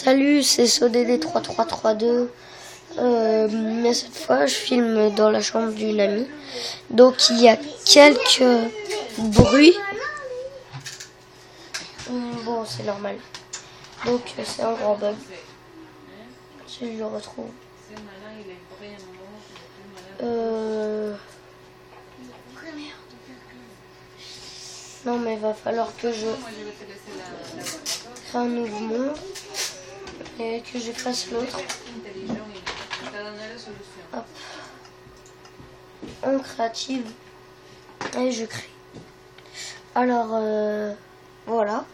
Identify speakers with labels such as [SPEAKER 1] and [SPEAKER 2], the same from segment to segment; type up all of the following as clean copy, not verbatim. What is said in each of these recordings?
[SPEAKER 1] Salut, c'est SoDD3332. Mais cette fois, je filme dans la chambre d'une amie. Donc, il y a quelques bruits. Bon, c'est normal. Donc, c'est un grand bug. Si je le retrouve. Non, mais il va falloir que je crée un nouveau monde et que j'efface l'autre. Hop. En créative. Et je crée. Alors, voilà.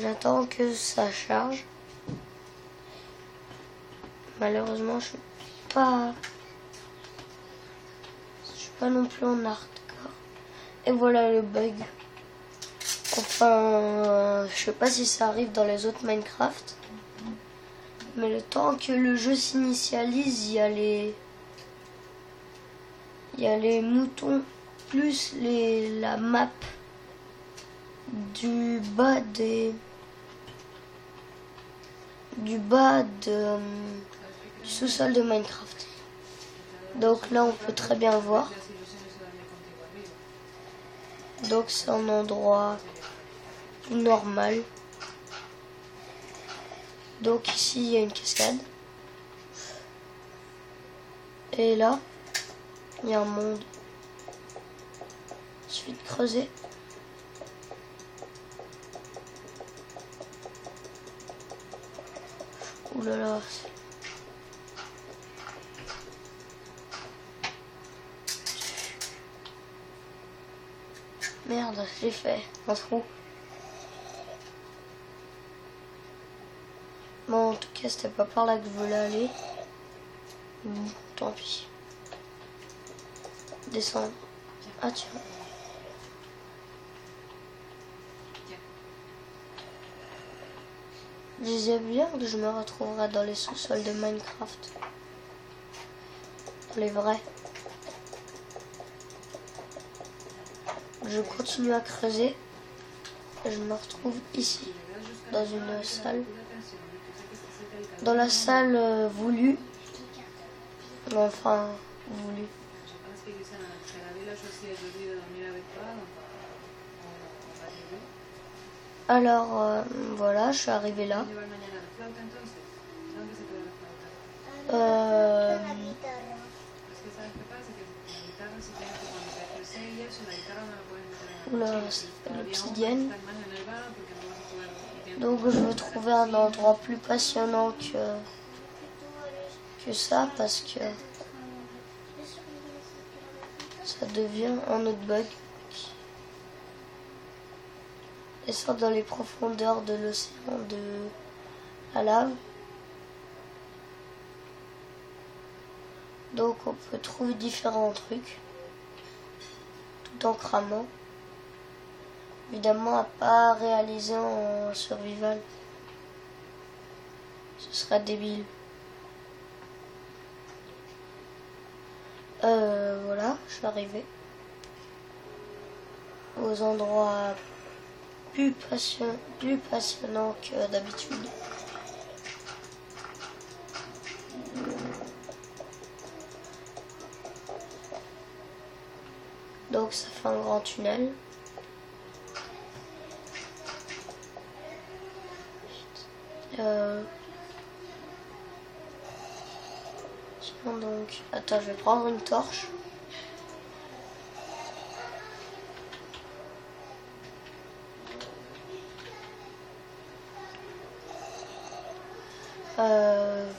[SPEAKER 1] J'attends que ça charge. Malheureusement, je suis pas non plus en hardcore. Et voilà le bug. Enfin, je sais pas si ça arrive dans les autres Minecraft. Mais le temps que le jeu s'initialise, il y a les moutons plus la map du bas du sous-sol de Minecraft. Donc là, on peut très bien voir. Donc c'est un endroit normal. Donc ici, il y a une cascade. Et là, il y a un monde. Il suffit de creuser. Ouh là là. Merde, j'ai fait un trou. Bon, en tout cas, c'était pas par là que je voulais aller. Tant pis. Descendre. Ah tiens. Je disais bien que je me retrouverai dans les sous-sols de Minecraft. Dans les vrais. Je continue à creuser. Et je me retrouve ici. Dans une salle. Dans la salle voulue. Enfin, voulue. Alors, voilà, je suis arrivée là. Oula, ça fait de l'obsidienne. Donc je veux trouver un endroit plus passionnant que ça parce que ça devient un autre bug. Et ça dans les profondeurs de l'océan de la lave. Donc on peut trouver différents trucs tout en cramant. Évidemment à pas réaliser en survival. Ce serait débile. Voilà, je suis arrivée aux endroits plus passionnants que d'habitude. Donc ça fait un grand tunnel. Donc, attends, je vais prendre une torche.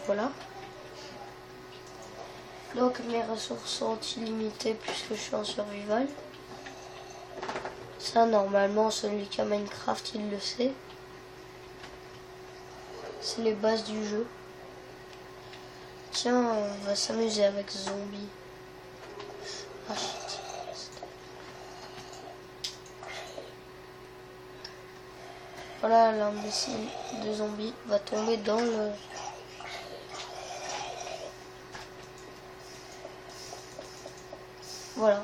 [SPEAKER 1] Voilà. Donc mes ressources sont illimitées puisque je suis en survival. Ça, normalement, celui qui a Minecraft, il le sait. C'est les bases du jeu. Tiens, on va s'amuser avec zombie. Ah shit. Voilà, l'imbécile de zombie va tomber dans le... Voilà.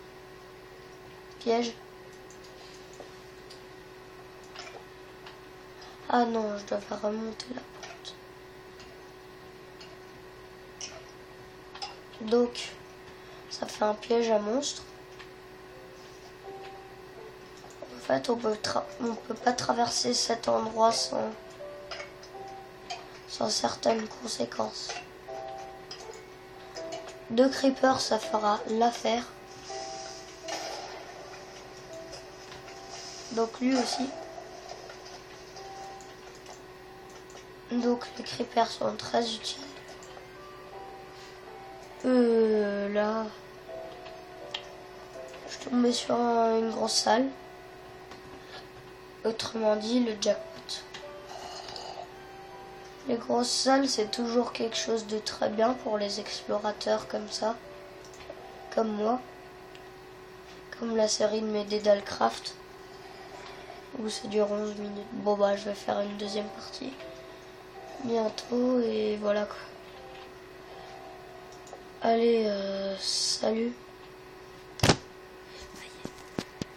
[SPEAKER 1] piège. Ah non, je devais remonter la pente. Donc, ça fait un piège à monstre. En fait, on peut pas traverser cet endroit sans certaines conséquences. 2 creepers, ça fera l'affaire. Donc lui aussi. Donc les creepers sont très utiles. Là, je suis tombé sur une grosse salle. Autrement dit, le jackpot. Les grosses salles, c'est toujours quelque chose de très bien pour les explorateurs comme ça. Comme moi. Comme la série de mes Dédalcraft. Où ça dure 11 minutes. Bon bah je vais faire une deuxième partie bientôt et voilà quoi. Allez, salut.